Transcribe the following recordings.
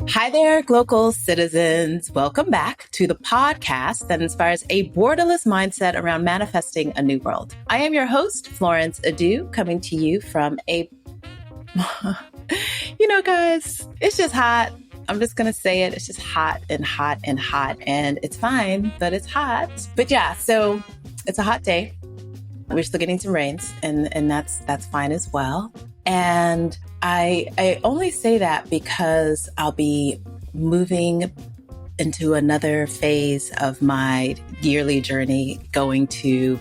Hi there, Glocal citizens. Welcome back to the podcast that inspires a borderless mindset around manifesting a new world. I am your host, Florence Adu, coming to you from a... guys, it's just hot. I'm just going to say it. It's just hot and hot and hot. And it's fine that it's hot. But yeah, so it's a hot day. We're still getting some rains, and that's fine as well. And I only say that because I'll be moving into another phase of my yearly journey, going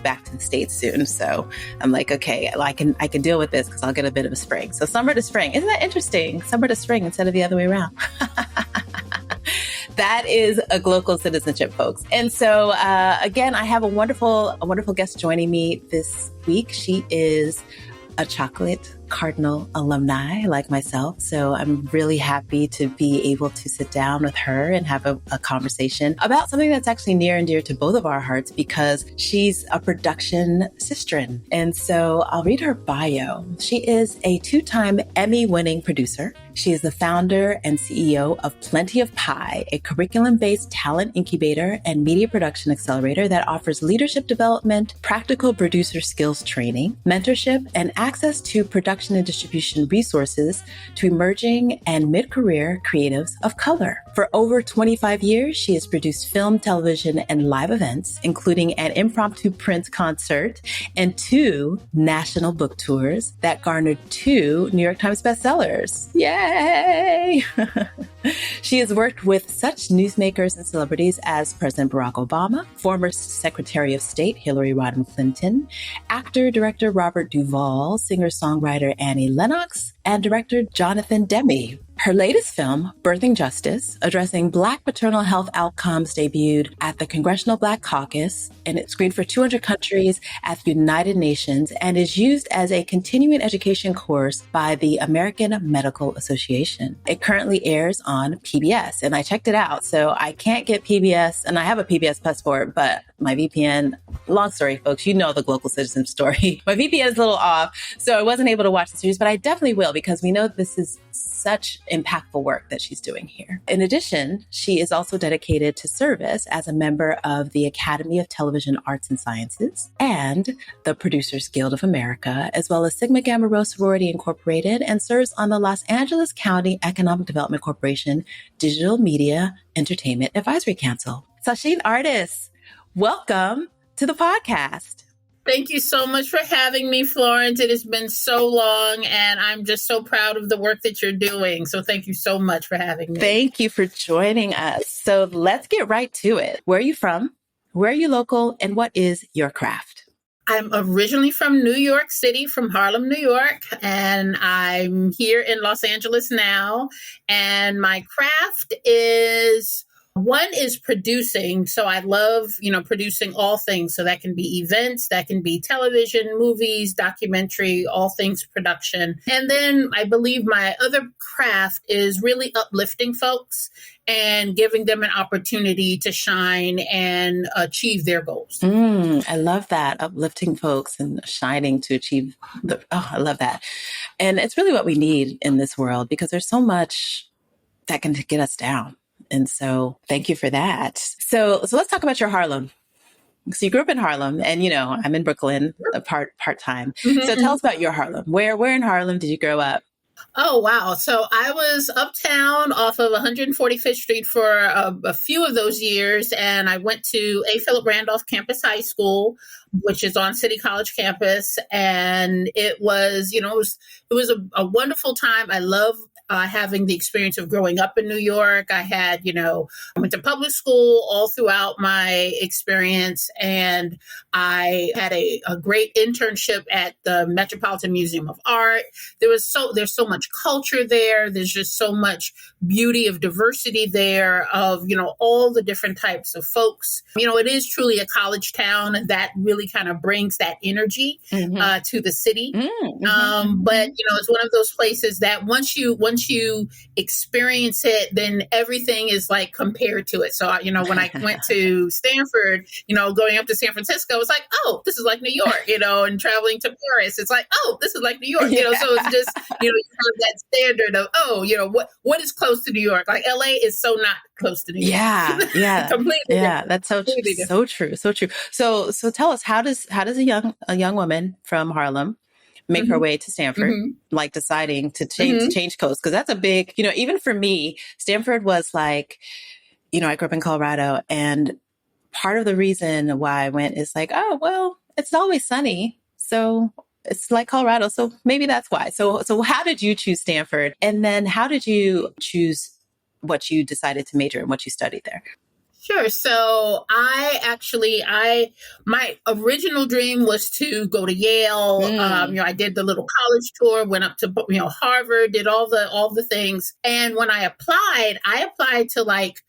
back to the States soon. So I'm like, okay, I can deal with this because I'll get a bit of a spring. So summer to spring. Isn't that interesting? Summer to spring instead of the other way around. That is a Glocal citizenship, folks. And so, again, I have a wonderful guest joining me this week. She is a chocolate Cardinal alumni like myself. So I'm really happy to be able to sit down with her and have a conversation about something that's actually near and dear to both of our hearts, because she's a production sistren. And so I'll read her bio. She is a 2-time Emmy-winning producer. She is the founder and CEO of Plenty of Pie, a curriculum-based talent incubator and media production accelerator that offers leadership development, practical producer skills training, mentorship, and access to production and distribution resources to emerging and mid-career creatives of color. For over 25 years, she has produced film, television, and live events, including an impromptu Prince concert and 2 national book tours that garnered 2 New York Times bestsellers. Yay! She has worked with such newsmakers and celebrities as President Barack Obama, former Secretary of State Hillary Rodham Clinton, actor-director Robert Duvall, singer-songwriter Annie Lennox, and director Jonathan Demme. Her latest film, Birthing Justice, addressing Black maternal health outcomes, debuted at the Congressional Black Caucus, and it screened for 200 countries at the United Nations and is used as a continuing education course by the American Medical Association. It currently airs on PBS, and I checked it out. So I can't get PBS, and I have a PBS passport, but my VPN, long story, folks, you know the Glocal citizen story. My VPN is a little off, so I wasn't able to watch the series, but I definitely will, because we know this is such impactful work that she's doing here. In addition, she is also dedicated to service as a member of the Academy of Television Arts and Sciences and the Producers Guild of America, as well as Sigma Gamma Rho Sorority Incorporated, and serves on the Los Angeles County Economic Development Corporation Digital Media Entertainment Advisory Council. Sasheen Artis, welcome to the podcast. Thank you so much for having me, Florence. It has been so long, and I'm just so proud of the work that you're doing. So thank you so much for having me. Thank you for joining us. So let's get right to it. Where are you from? Where are you local? And what is your craft? I'm originally from New York City, from Harlem, New York, and I'm here in Los Angeles now. And my craft is... one is producing. So I love, producing all things. So that can be events, that can be television, movies, documentary, all things production. And then I believe my other craft is really uplifting folks and giving them an opportunity to shine and achieve their goals. I love that. Uplifting folks and shining to achieve I love that. And it's really what we need in this world, because there's so much that can get us down. And so thank you for that. So let's talk about your Harlem. So you grew up in Harlem, and, I'm in Brooklyn part-time. Mm-hmm. So tell us about your Harlem. Where in Harlem did you grow up? Oh, wow. So I was uptown off of 145th Street for a few of those years. And I went to A. Philip Randolph Campus High School, which is on City College campus. And it was, it was a wonderful time. I love having the experience of growing up in New York. I had, I went to public school all throughout my experience, and I had a great internship at the Metropolitan Museum of Art. There's so much culture there. There's just so much beauty of diversity there, of, all the different types of folks. It is truly a college town, and that really kind of brings that energy to the city. Mm-hmm. But, it's one of those places that once you once you experience it, then everything is like compared to it. So, when I went to Stanford, going up to San Francisco, it was like, oh, this is like New York, and traveling to Paris, it's like, oh, this is like New York, so it's just, you have that standard of, oh, what is close to New York? Like LA is so not close to New York. Yeah. Completely. Yeah. That's so true. So true. So tell us, how does a young woman from Harlem make her way to Stanford, like deciding to change coast? Because that's a big, even for me, Stanford was like, I grew up in Colorado, and part of the reason why I went is like, oh, well, it's always sunny. So it's like Colorado. So maybe that's why. So how did you choose Stanford? And then how did you choose what you decided to major in, what you studied there? Sure. So my original dream was to go to Yale. I did the little college tour, went up to, Harvard, did all the things. And when I applied to like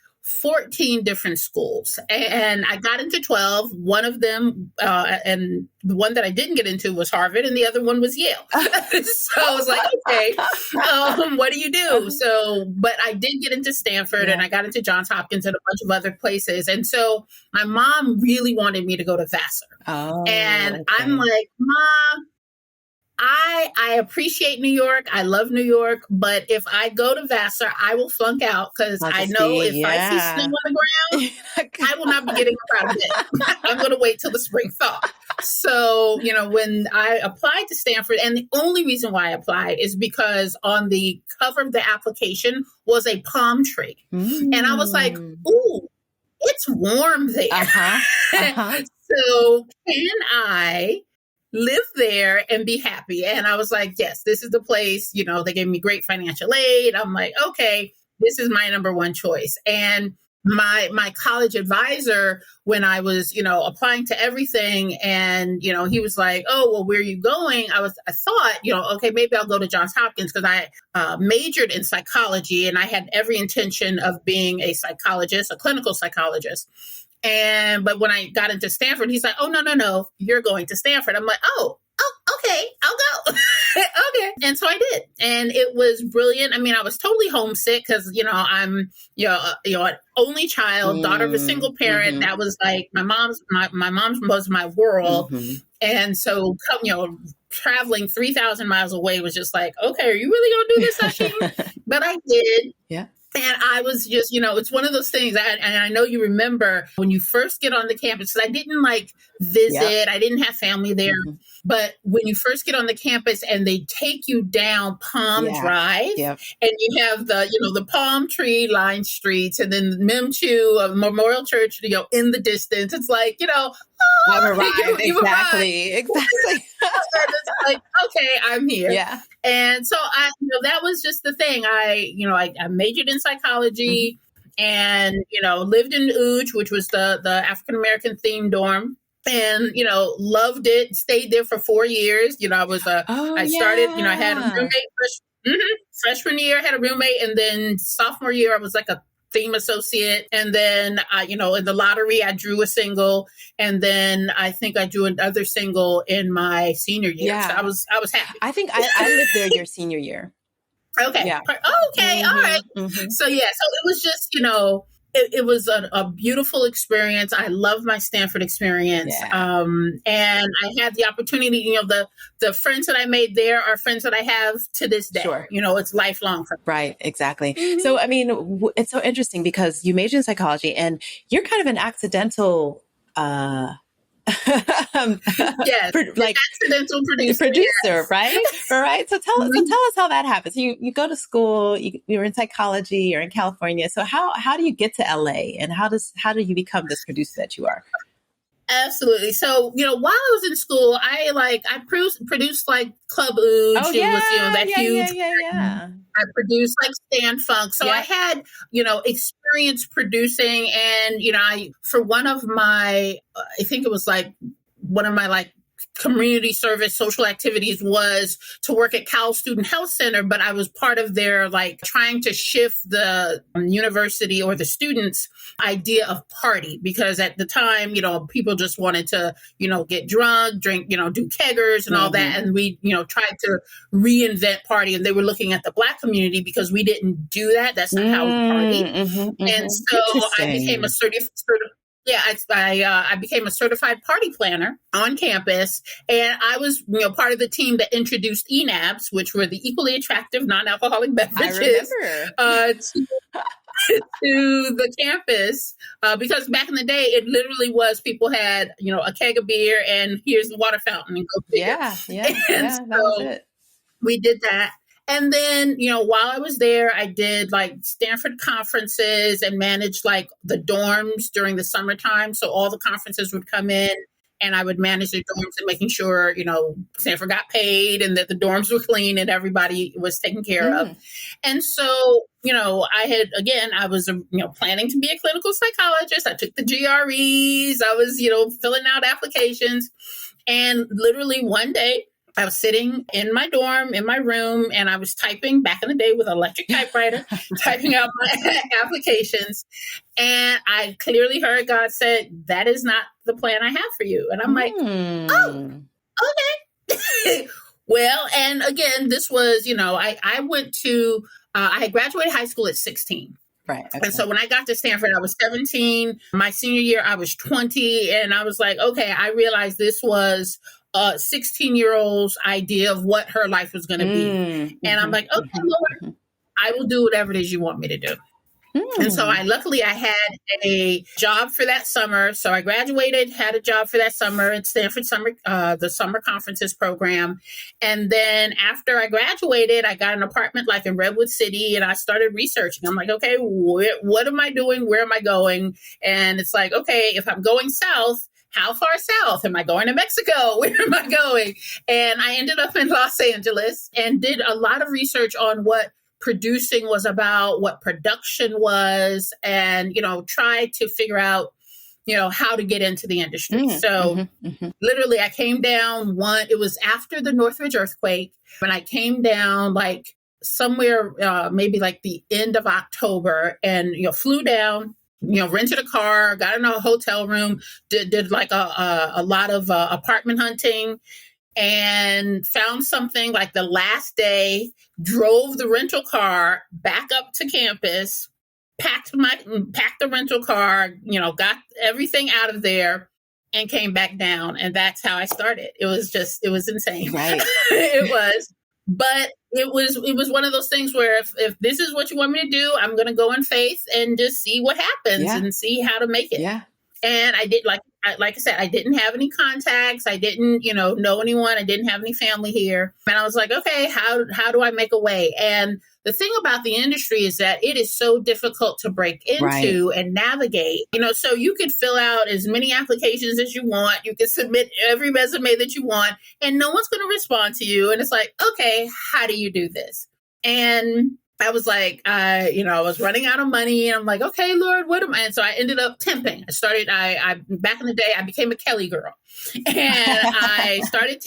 14 different schools, and I got into 12. One of them, and the one that I didn't get into was Harvard, and the other one was Yale. So I was like, okay, what do you do? So, but I did get into Stanford, and I got into Johns Hopkins and a bunch of other places. And so my mom really wanted me to go to Vassar. And I'm like, Mom, I appreciate New York. I love New York. But if I go to Vassar, I will flunk out, because I know if I see snow on the ground, I will not be getting up out of bed. I'm going to wait till the spring thaw. So, when I applied to Stanford, and the only reason why I applied is because on the cover of the application was a palm tree. And I was like, ooh, it's warm there. So can I live there and be happy? And I was like, yes, this is the place. They gave me great financial aid. I'm like, okay, this is my number one choice. And my college advisor, when I was, applying to everything, and, he was like, oh, well, where are you going? I thought, okay, maybe I'll go to Johns Hopkins, because I majored in psychology, and I had every intention of being a psychologist, a clinical psychologist. But when I got into Stanford, he's like, oh, no, you're going to Stanford. I'm like, oh, okay, I'll go. Okay. And so I did. And it was brilliant. I mean, I was totally homesick, because, I'm, an only child, daughter of a single parent. That was like, my mom's was my world. And so, traveling 3,000 miles away was just like, okay, are you really going to do this, Sasheen? But I did. Yeah. And I was just, it's one of those things. And I know you remember when you first get on the campus, because I didn't visit. I didn't have family there. But when you first get on the campus and they take you down Palm Drive, and you have the palm tree lined streets, and then Memchu, Memorial Church, in the distance, it's like, I've arrived. Exactly. And it's like, okay, I'm here. Yeah. And so that was just the thing. I majored in psychology, and, lived in Uj, which was the African-American themed dorm. And, loved it, stayed there for 4 years. I started, I had a roommate freshman year, I had a roommate. And then sophomore year, I was like a theme associate. And then, in the lottery, I drew a single. And then I think I drew another single in my senior year. Yeah. So I was happy. I think I lived there your senior year. Okay. Yeah. Okay. All right. So, so it was just, it was a beautiful experience. I love my Stanford experience. Yeah. And I had the opportunity, the friends that I made there are friends that I have to this day. Sure. It's lifelong. Right. Exactly. So, I mean, it's so interesting, because you majored in psychology, and you're kind of an accidental accidental producer, yes. right? So tell us how that happens. You go to school, you're in psychology, you're in California. So how do you get to LA, and how do you become this producer that you are? Absolutely. So, while I was in school, I produced like Club Ooj. Oh, yeah. It was, huge. Yeah. I produced like Stand Funk. So I had, experience producing, and, for one of my, I think it was like one of my like community service, social activities was to work at Cal Student Health Center, but I was part of their like trying to shift the university or the students' idea of party, because at the time, people just wanted to, get drunk, drink, do keggers and all that. And we, tried to reinvent party, and they were looking at the Black community because we didn't do that. That's not how we party. And so I became a I became a certified party planner on campus, and I was, part of the team that introduced ENABs, which were the equally attractive non-alcoholic beverages, to the campus, because back in the day, it literally was people had, a keg of beer and here's the water fountain and go pick it. That was it. We did that. And then, while I was there, I did like Stanford conferences and managed like the dorms during the summertime. So all the conferences would come in and I would manage the dorms and making sure, Stanford got paid and that the dorms were clean and everybody was taken care of. And so, I was, planning to be a clinical psychologist. I took the GREs. I was, filling out applications. And literally one day, I was sitting in my dorm, in my room, and I was typing back in the day with an electric typewriter, typing out my applications. And I clearly heard God said, that is not the plan I have for you. And I'm like, oh, okay. Well, and again, this was, I went to, I had graduated high school at 16. Right. Okay. And so when I got to Stanford, I was 17. My senior year, I was 20. And I was like, okay, I realized this was a 16-year-old's idea of what her life was going to be. And I'm like, okay, Lord, I will do whatever it is you want me to do. And so luckily I had a job for that summer. So I graduated, had a job for that summer at Stanford the summer conferences program. And then after I graduated, I got an apartment like in Redwood City and I started researching. I'm like, okay, what am I doing? Where am I going? And it's like, okay, if I'm going south, how far south? Am I going to Mexico? Where am I going? And I ended up in Los Angeles and did a lot of research on what producing was about, what production was, and, tried to figure out, how to get into the industry. So literally I came down it was after the Northridge earthquake, and I came down like somewhere, maybe like the end of October, and, flew down, rented a car, got in a hotel room, did like a lot of apartment hunting, and found something like the last day, drove the rental car back up to campus, packed the rental car, got everything out of there and came back down. And that's how I started. It was insane. Right. It was. But it was one of those things where if this is what you want me to do, I'm going to go in faith and just see what happens and see how to make it. Yeah. And I did, like I said, I didn't have any contacts. I didn't, know anyone. I didn't have any family here. And I was like, okay, how do I make a way? And the thing about the industry is that it is so difficult to break into and navigate, so you could fill out as many applications as you want. You can submit every resume that you want and no one's going to respond to you. And it's like, okay, how do you do this? And I was like, I was running out of money and I'm like, okay, Lord, what am I? And so I ended up temping. I back in the day, I became a Kelly girl and I started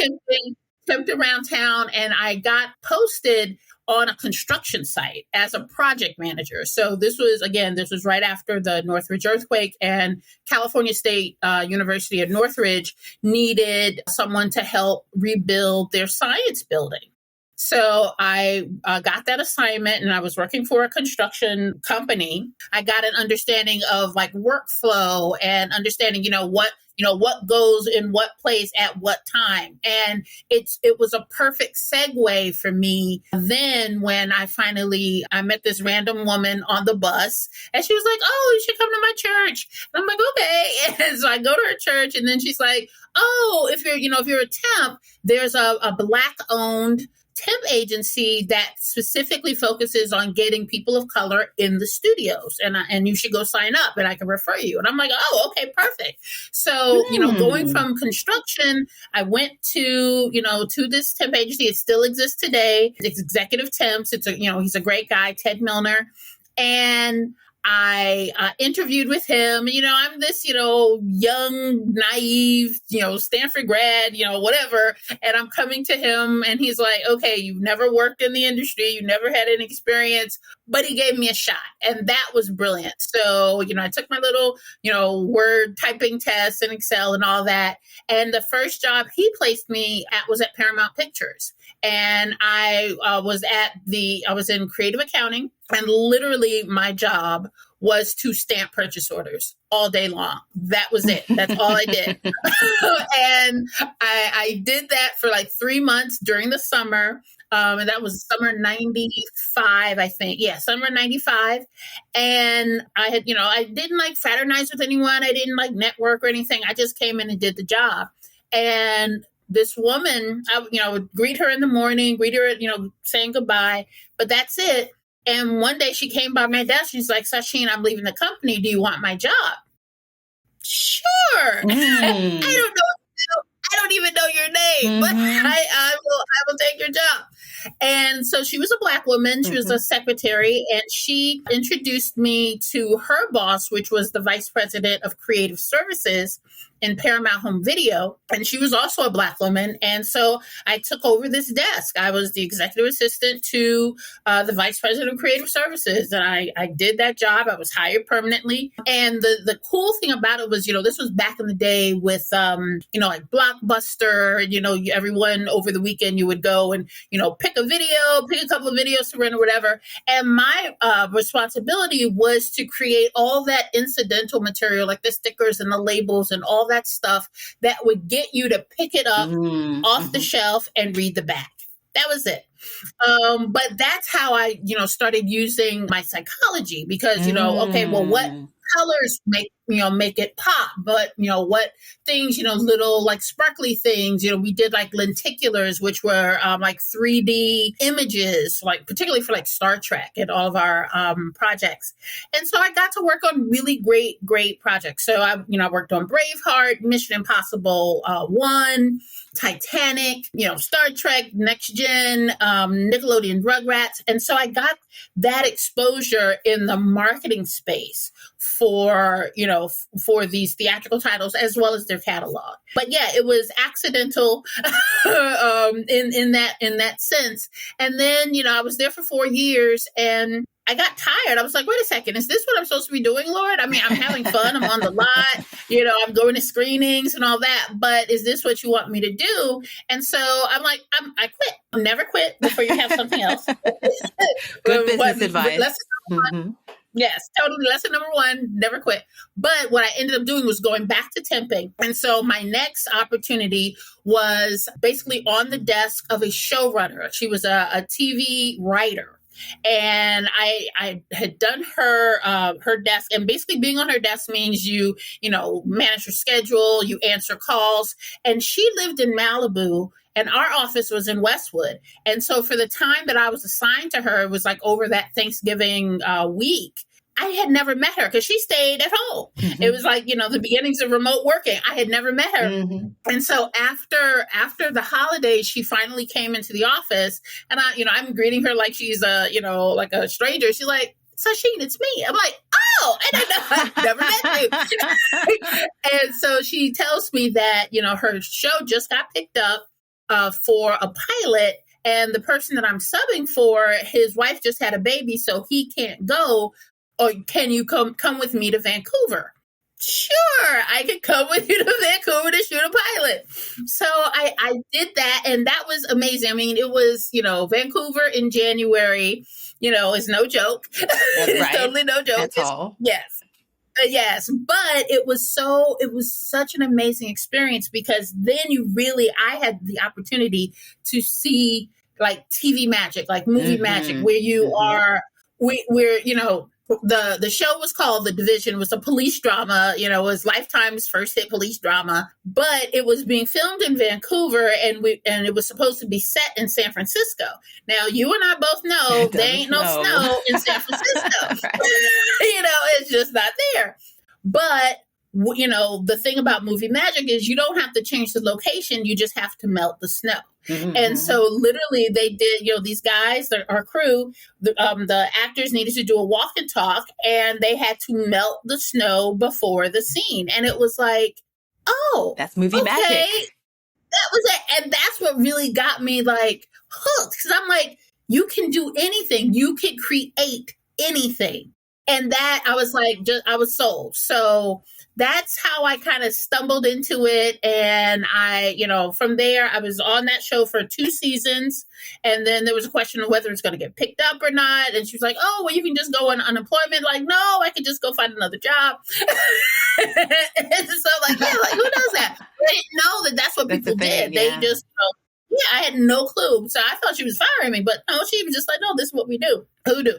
temped around town, and I got posted on a construction site as a project manager. So this was right after the Northridge earthquake, and California State University at Northridge needed someone to help rebuild their science building. So I got that assignment, and I was working for a construction company. I got an understanding of like workflow and understanding, what goes in what place at what time. And it was a perfect segue for me. Then when I met this random woman on the bus, and she was like, oh, you should come to my church. And I'm like, okay. And so I go to her church, and then she's like, oh, if you're a temp, there's a Black owned temp agency that specifically focuses on getting people of color in the studios, and you should go sign up and I can refer you. And I'm like, oh, okay, perfect. So, going from construction, I went to this temp agency. It still exists today. It's Executive Temps. He's a great guy, Ted Milner. And I interviewed with him. I'm this, young, naive, Stanford grad, whatever. And I'm coming to him and he's like, okay, you've never worked in the industry. You never had any experience, but he gave me a shot. And that was brilliant. So, I took my little, word typing test in Excel and all that. And the first job he placed me at was at Paramount Pictures. And I was in creative accounting, and literally my job was to stamp purchase orders all day long. That was it. That's all I did. And I did that for like 3 months during the summer. And that was summer 95, I think. Yeah, summer 95. And I didn't like fraternize with anyone. I didn't like network or anything. I just came in and did the job. And this woman, I would greet her in the morning, greet her, saying goodbye, but that's it. And one day she came by my desk. She's like, Sasheen, I'm leaving the company. Do you want my job? Sure. I don't even know your name, but I will take your job. And so she was a Black woman. She was a secretary, and she introduced me to her boss, which was the vice president of creative services in Paramount Home Video. And she was also a Black woman. And so I took over this desk. I was the executive assistant to the vice president of creative services. And I did that job. I was hired permanently. And the cool thing about it was, this was back in the day with, like Blockbuster, everyone over the weekend, you would go and, pick a couple of videos to rent or whatever. And my responsibility was to create all that incidental material, like the stickers and the labels and all that stuff that would get you to pick it up off the shelf and read the back. That was it. But that's how I, started using my psychology because, okay, well, what colors make it pop, but, what things, little like sparkly things, we did like lenticulars, which were like 3D images, like particularly for like Star Trek and all of our projects. And so I got to work on really great projects. So I worked on Braveheart, Mission Impossible 1, Titanic, Star Trek, Next Gen, Nickelodeon Rugrats. And so I got that exposure in the marketing space for these theatrical titles as well as their catalog. But yeah, it was accidental in that sense. And then, I was there for 4 years and I got tired. I was like, wait a second, is this what I'm supposed to be doing, Lord? I mean, I'm having fun. I'm on the lot, I'm going to screenings and all that. But is this what you want me to do? And so I'm like, I quit. I'll never quit before you have something else. Good business advice. Yes, totally. Lesson number 1, never quit. But what I ended up doing was going back to temping. And so my next opportunity was basically on the desk of a showrunner. She was a TV writer. And I had done her desk, and basically being on her desk means you manage your schedule, you answer calls. And she lived in Malibu, and our office was in Westwood. And so for the time that I was assigned to her, it was like over that Thanksgiving week. I had never met her because she stayed at home. It was like, the beginnings of remote working. I had never met her. And so after the holidays, she finally came into the office, and I'm greeting her like she's like a stranger. She's like, Sasheen, it's me. I'm like, oh, I never met you. And so she tells me that, her show just got picked up for a pilot. And the person that I'm subbing for, his wife just had a baby, so he can't go. Or can you come with me to Vancouver? Sure, I could come with you to Vancouver to shoot a pilot. So I did that, and that was amazing. I mean, it was, Vancouver in January, is no joke. That's it's totally no joke. That's all. Yes. Yes, but it was such an amazing experience because then I had the opportunity to see like TV magic, like movie magic, where you are, the show was called The Division. It was a police drama, it was Lifetime's first hit police drama, but it was being filmed in Vancouver and it was supposed to be set in San Francisco. Now, you and I both know there ain't no snow in San Francisco. It's just not there. But the thing about movie magic is you don't have to change the location. You just have to melt the snow. Mm-hmm. And so literally they did, these guys, our crew, the actors needed to do a walk and talk, and they had to melt the snow before the scene. And it was like, oh, that's movie magic. That was it. And that's what really got me like hooked. Cause I'm like, you can do anything. You can create anything. And that I was like, I was sold. So that's how I kind of stumbled into it. And from there, I was on that show for 2 seasons. And then there was a question of whether it's going to get picked up or not. And she was like, oh, well, you can just go on unemployment. Like, no, I could just go find another job. And so who does that? I didn't know that that's what people did. Yeah. They just, I had no clue. So I thought she was firing me, but no, she was just like, no, this is what we do. Who do?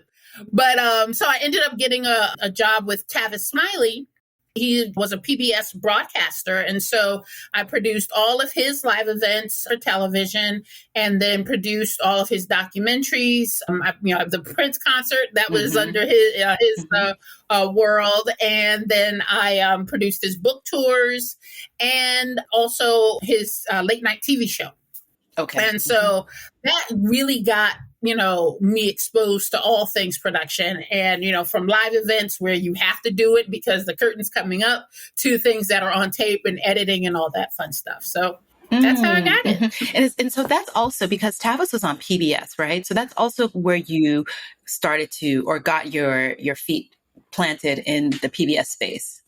But so I ended up getting a job with Tavis Smiley. He was a PBS broadcaster. And so I produced all of his live events for television and then produced all of his documentaries. The Prince concert that was under his world. And then I produced his book tours and also his late night TV show. Okay. And so that really got, me exposed to all things production and, from live events where you have to do it because the curtain's coming up to things that are on tape and editing and all that fun stuff. So that's how I got it. And so that's also because Tavis was on PBS, right? So that's also where you started to or got your feet planted in the PBS space.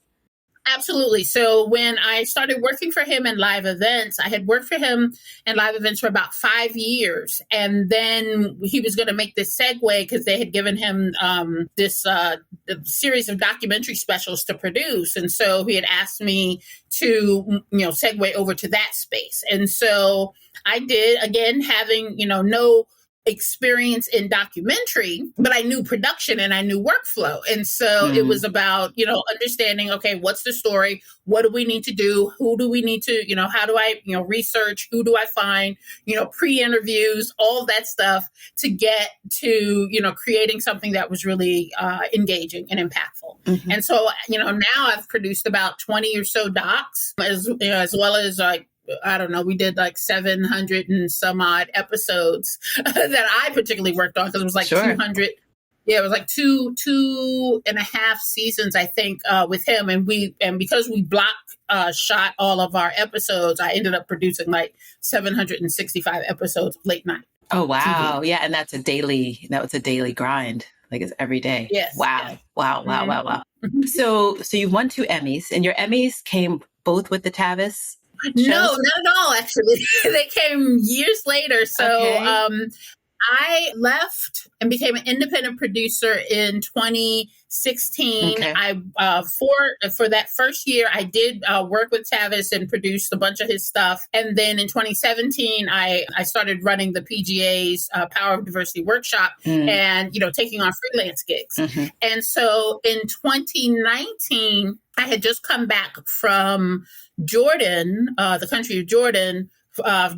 Absolutely. So when I started working for him in live events, I had worked for him in live events for about 5 years. And then he was going to make this segue because they had given him this series of documentary specials to produce. And so he had asked me to, segue over to that space. And so I did, again, having, no experience in documentary, but I knew production and I knew workflow. And so it was about, understanding, okay, what's the story? What do we need to do? Who do we need to, how do I, research? Who do I find, pre-interviews, all that stuff to get to, creating something that was really engaging and impactful. And so, now I've produced about 20 or so docs as well as like, I don't know, we did like 700 and some odd episodes that I particularly worked on because it was like 200. Yeah, it was like two and a half seasons, I think, with him. And because we block shot all of our episodes, I ended up producing like 765 episodes of late night. Oh, wow. TV. Yeah. And that was a daily grind. Like it's every day. Yes. Wow. Yes. Wow. So you won 2 Emmys and your Emmys came both with the Tavis shows? No, not at all, actually. They came years later. So I left and became an independent producer in 2016. Okay. I for that first year, I did work with Tavis and produced a bunch of his stuff. And then in 2017, I started running the PGA's Power of Diversity workshop and taking on freelance gigs. And so in 2019, I had just come back from Jordan, the country of Jordan,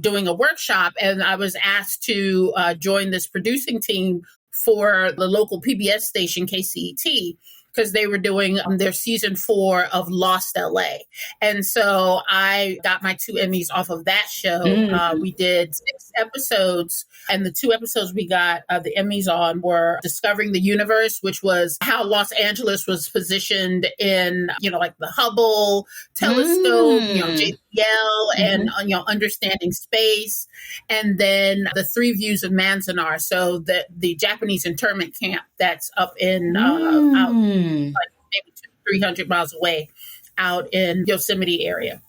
doing a workshop, and I was asked to join this producing team for the local PBS station, KCET, because they were doing their season 4 of Lost LA. And so I got my 2 Emmys off of that show. We did 6 episodes, and the 2 episodes we got the Emmys on were Discovering the Universe, which was how Los Angeles was positioned in, like the Hubble telescope, JPL, and, understanding space. And then the 3 Views of Manzanar. So the Japanese internment camp that's up in, out like maybe 300 miles away out in Yosemite area.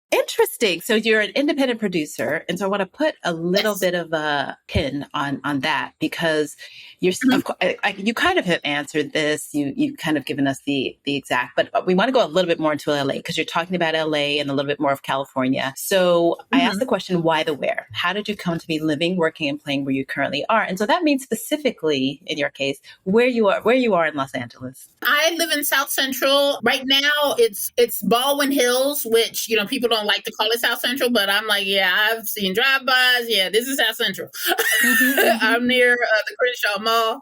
Interesting. So you're an independent producer. And so I want to put a little bit of a pin on that because you're, of course, you kind of have answered this. You've kind of given us the exact, but we want to go a little bit more into LA because you're talking about LA and a little bit more of California. So I asked the question, why the where? How did you come to be living, working, and playing where you currently are? And so that means specifically, in your case, where you are in Los Angeles. I live in South Central. Right now, it's Baldwin Hills, which, people don't like to call it South Central, but I'm like, yeah, I've seen drive-bys. Yeah, this is South Central. I'm near the Crenshaw Mall.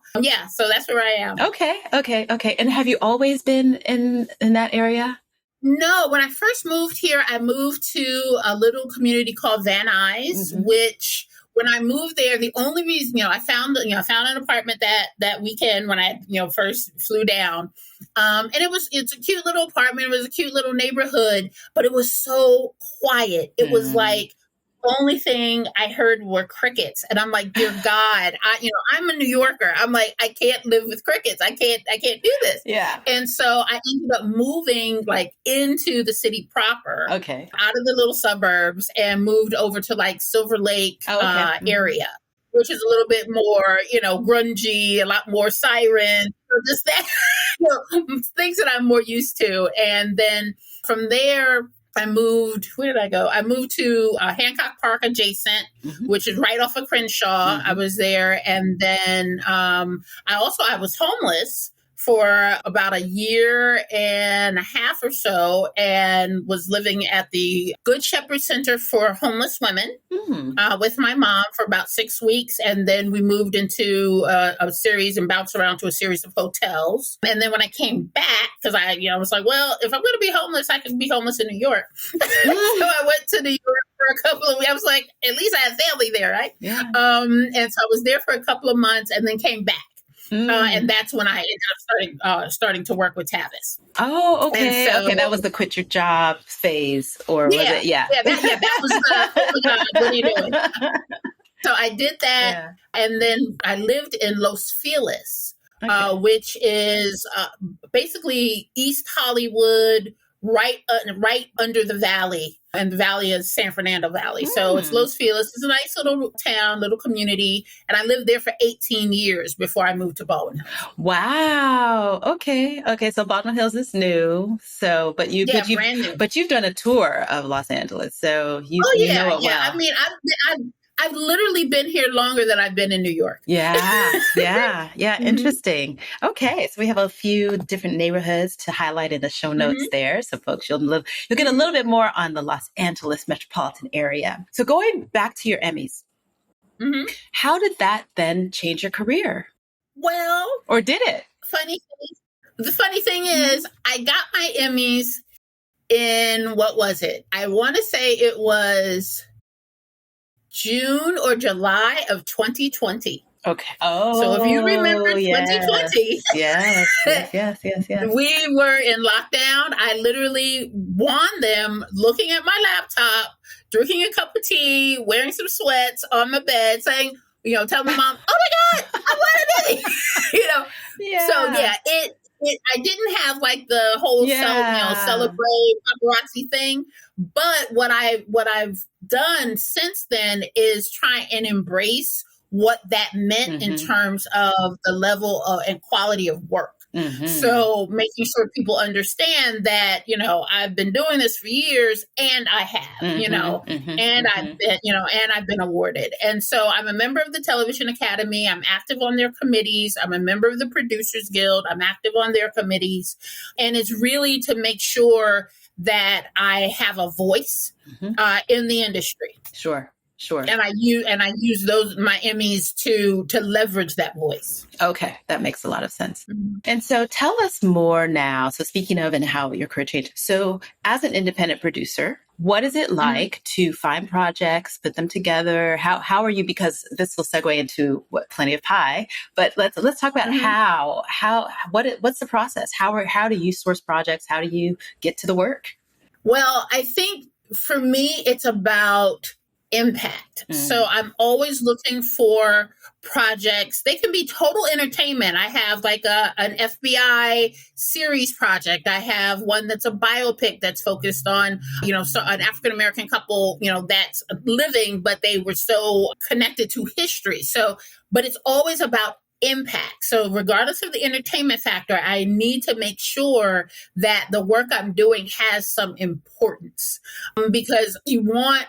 So that's where I am. Okay. And have you always been in that area? No, when I first moved here, I moved to a little community called Van Nuys, which when I moved there, the only reason, I found an apartment that weekend when I, first flew down. And it's a cute little apartment. It was a cute little neighborhood, but it was so quiet. It was like, only thing I heard were crickets. And I'm like, dear God, I'm a New Yorker. I'm like, I can't live with crickets. I can't do this. Yeah. And so I ended up moving like into the city proper, out of the little suburbs, and moved over to like Silver Lake area, which is a little bit more, grungy, a lot more sirens, just that, things that I'm more used to. And then from there, I moved, where did I go? I moved to Hancock Park adjacent, which is right off of Crenshaw. I was there. And then I was homeless for about a year and a half or so, and was living at the Good Shepherd Center for Homeless Women with my mom for about 6 weeks. And then we moved into a series and bounced around to a series of hotels. And then when I came back, because I was like, well, if I'm going to be homeless, I can be homeless in New York. So I went to New York for a couple of weeks. I was like, at least I have family there, right? Yeah. And so I was there for a couple of months and then came back. And that's when I ended up starting to work with Tavis. Oh, okay. So, that was the quit your job phase, or was it? Yeah. That was the, oh my God, what are you doing? So I did that. And then I lived in Los Feliz, which is basically East Hollywood, right under the valley. And the valley is San Fernando Valley. So it's Los Feliz. It's a nice little town, little community. And I lived there for 18 years before I moved to Baldwin Hills. Wow. Okay. So Baldwin Hills is new. So, brand new. But you've done a tour of Los Angeles. So you know it well. I mean, I've literally been here longer than I've been in New York. Yeah. Interesting. Okay. So we have a few different neighborhoods to highlight in the show notes there. So folks, you'll get a little bit more on the Los Angeles metropolitan area. So going back to your Emmys, how did that then change your career? Well, or did it? The funny thing is I got my Emmys in, what was it? I want to say it was June or July of 2020. Okay. Oh, so if you remember 2020, yes. We were in lockdown. I literally won them looking at my laptop, drinking a cup of tea, wearing some sweats on my bed, saying, tell my mom, oh my God, I won an Emmy. So I didn't have like the whole celebrate paparazzi thing, but what I've done since then is try and embrace what that meant in terms of the level of and quality of work. So making sure people understand that, I've been doing this for years, and I have, and I've been awarded. And so I'm a member of the Television Academy. I'm active on their committees. I'm a member of the Producers Guild. I'm active on their committees. And it's really to make sure that I have a voice in the industry. Sure. And I use my Emmys to leverage that voice. Okay, that makes a lot of sense. And so tell us more now. So speaking of and how your career changed. So as an independent producer, what is it like to find projects, put them together? How are you? Because this will segue into Plenty of Pie. But let's talk about what's the process? How do you source projects? How do you get to the work? Well, I think for me, it's about impact. So I'm always looking for projects. They can be total entertainment. I have like an FBI series project. I have one that's a biopic that's focused on, an African-American couple, that's living, but they were so connected to history. So, but it's always about impact. So regardless of the entertainment factor, I need to make sure that the work I'm doing has some importance, because you want,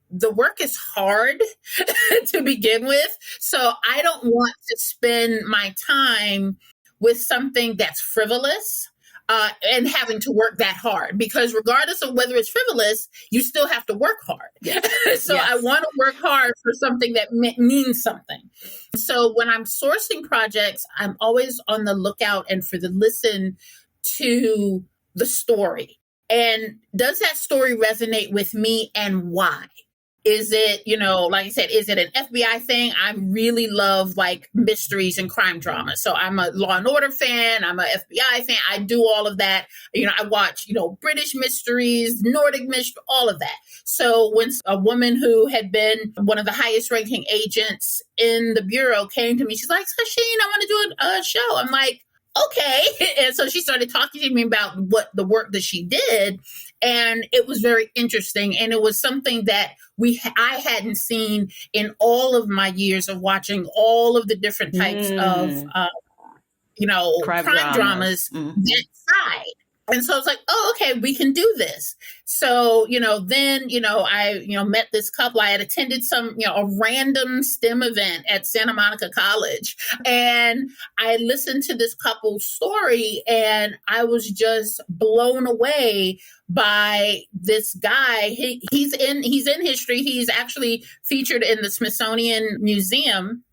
the work is hard to begin with. So I don't want to spend my time with something that's frivolous and having to work that hard, because regardless of whether it's frivolous, you still have to work hard. So I want to work hard for something that means something. So when I'm sourcing projects, I'm always on the lookout and for the listen to the story. And does that story resonate with me, and why? Is it, like I said, is it an FBI thing? I really love like mysteries and crime drama. So I'm a Law and Order fan. I'm a FBI fan. I do all of that. I watch, British mysteries, Nordic mystery, all of that. So when a woman who had been one of the highest ranking agents in the Bureau came to me, she's like, Sasheen, I want to do a show. I'm like, okay. And so she started talking to me about what the work that she did. And it was very interesting. And it was something that I hadn't seen in all of my years of watching all of the different types of, crime dramas that side. And so I was like, oh, okay, we can do this. So, then, I, met this couple. I had attended a random STEM event at Santa Monica College. And I listened to this couple's story, and I was just blown away by this guy. He's in history. He's actually featured in the Smithsonian Museum.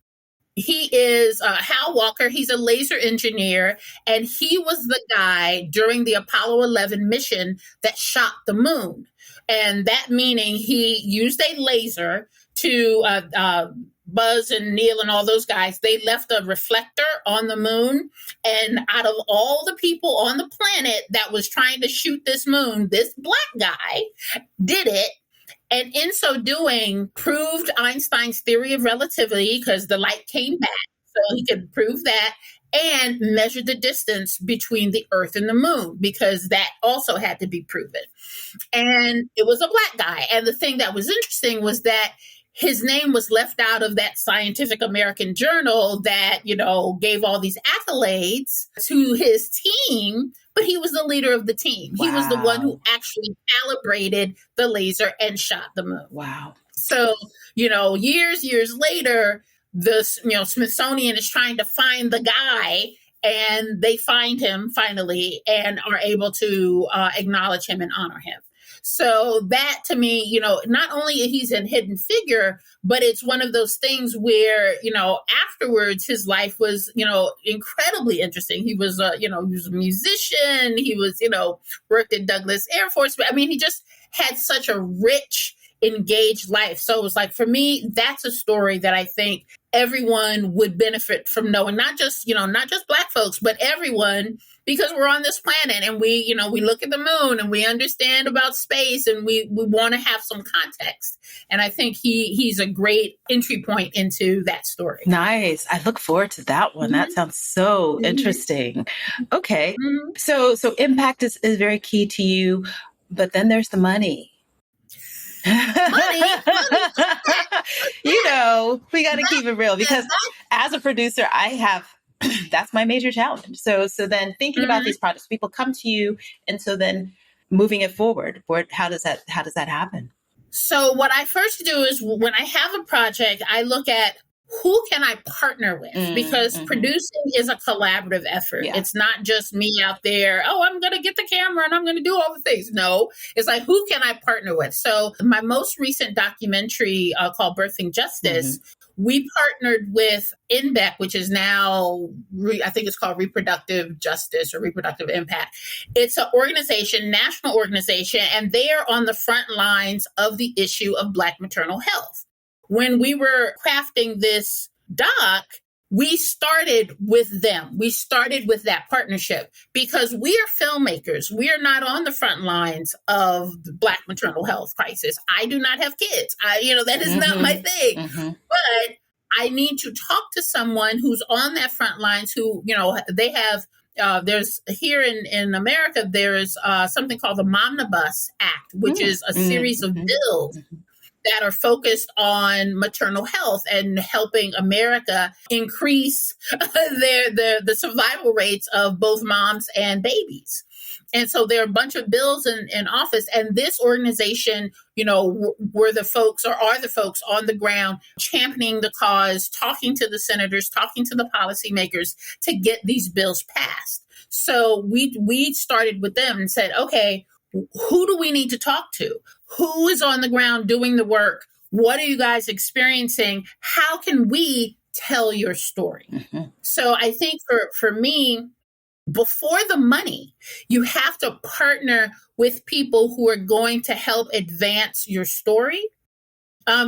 He is Hal Walker. He's a laser engineer, and he was the guy during the Apollo 11 mission that shot the moon. And that meaning he used a laser to Buzz and Neil and all those guys. They left a reflector on the moon. And out of all the people on the planet that was trying to shoot this moon, this black guy did it. And in so doing, proved Einstein's theory of relativity, because the light came back, so he could prove that, and measured the distance between the Earth and the moon, because that also had to be proven. And it was a black guy. And the thing that was interesting was that his name was left out of that Scientific American journal that, gave all these accolades to his team, but he was the leader of the team. Wow. He was the one who actually calibrated the laser and shot the moon. Wow. So, years later, the Smithsonian is trying to find the guy, and they find him finally and are able to acknowledge him and honor him. So that, to me, not only he's a hidden figure, but it's one of those things where, afterwards his life was, incredibly interesting. He was, he was a musician. He was, worked at Douglas Air Force. I mean, he just had such a rich, engaged life. So it was like, for me, that's a story that I think everyone would benefit from knowing, not just black folks, but everyone, because we're on this planet and we look at the moon and we understand about space, and we want to have some context. And I think he's a great entry point into that story. Nice. I look forward to that one. Mm-hmm. That sounds so interesting. Okay. Mm-hmm. So impact is very key to you, but then there's the money. Money. We got to keep it real, because as a producer, that's my major challenge. So then thinking about these projects, people come to you, and so then moving it forward, how does that happen? So what I first do is, when I have a project, I look at who can I partner with, because producing is a collaborative effort. Yeah. It's not just me out there, I'm going to get the camera and I'm going to do all the things. No, it's like, who can I partner with? So my most recent documentary called Birthing Justice, we partnered with INBEC, which is now, I think it's called Reproductive Justice or Reproductive Impact. It's an organization, national organization, and they are on the front lines of the issue of Black maternal health. When we were crafting this doc, we started with them. We started with that partnership, because we are filmmakers. We are not on the front lines of the Black maternal health crisis. I do not have kids. That is not my thing. But I need to talk to someone who's on that front lines, who, they have, there's here in America, there is something called the Momnibus Act, which is a series of bills that are focused on maternal health and helping America increase the survival rates of both moms and babies. And so there are a bunch of bills in office, and this organization, were the folks, or are the folks on the ground championing the cause, talking to the senators, talking to the policymakers to get these bills passed. So we started with them and said, okay, who do we need to talk to? Who is on the ground doing the work? What are you guys experiencing? How can we tell your story? So I think for me, before the money, you have to partner with people who are going to help advance your story.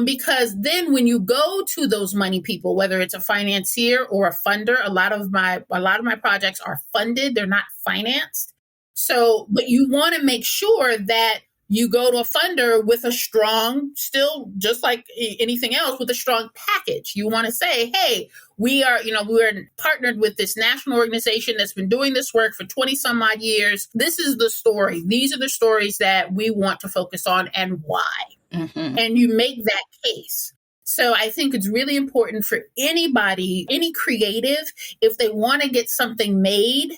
Because then when you go to those money people, whether it's a financier or a funder, a lot of my projects are funded. They're not financed. So, but you want to make sure that you go to a funder with a strong, still just like anything else, with a strong package. You want to say, hey, we're partnered with this national organization that's been doing this work for 20 some odd years. This is the story. These are the stories that we want to focus on and why. Mm-hmm. And you make that case. So I think it's really important for anybody, any creative, if they want to get something made,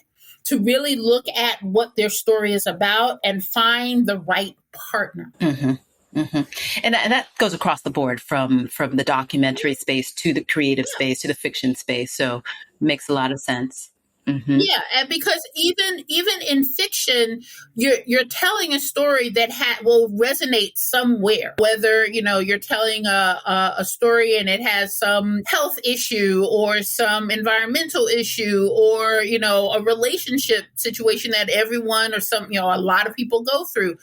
to really look at what their story is about and find the right partner. Mm-hmm. Mm-hmm. And that goes across the board from the documentary space to the creative space to the fiction space. So makes a lot of sense. Mm-hmm. Yeah, and because even in fiction, you're telling a story that will resonate somewhere. Whether you're telling a story and it has some health issue or some environmental issue or a relationship situation that everyone or a lot of people go through,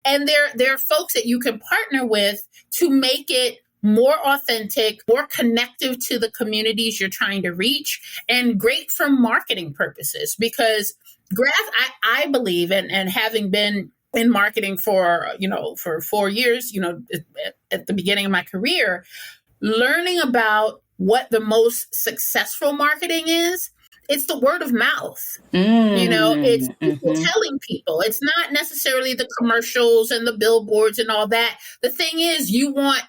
and there are folks that you can partner with to make it more authentic, more connective to the communities you're trying to reach, and great for marketing purposes. Because I believe, and having been in marketing for 4 years, at the beginning of my career, learning about what the most successful marketing is, it's the word of mouth. It's telling people. It's not necessarily the commercials and the billboards and all that. The thing is, you want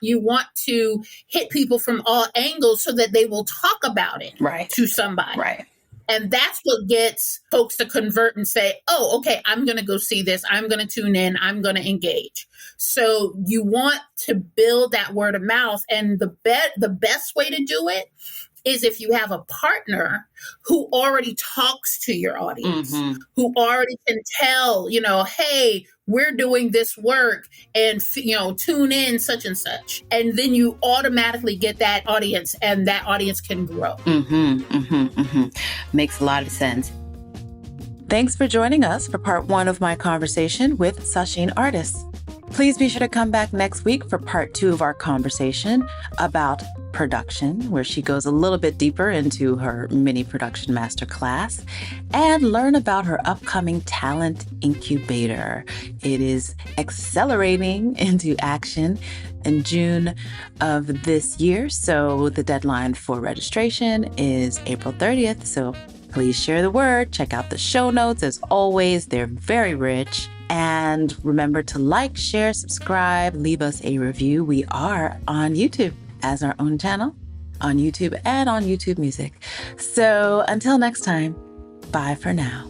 to hit people from all angles so that they will talk about it to somebody. Right. And that's what gets folks to convert and say, oh, okay, I'm going to go see this. I'm going to tune in. I'm going to engage. So you want to build that word of mouth. And the best way to do it is if you have a partner who already talks to your audience, who already can tell, hey, we're doing this work and, tune in such and such. And then you automatically get that audience and that audience can grow. Makes a lot of sense. Thanks for joining us for part 1 of my conversation with Sasheen Artis. Please be sure to come back next week for part 2 of our conversation about production, where she goes a little bit deeper into her mini production masterclass, and learn about her upcoming talent incubator. It is accelerating into action in June of this year. So the deadline for registration is April 30th. So please share the word. Check out the show notes. As always, they're very rich. And remember to like, share, subscribe, leave us a review. We are on YouTube as our own channel, on YouTube and on YouTube Music. So until next time, bye for now.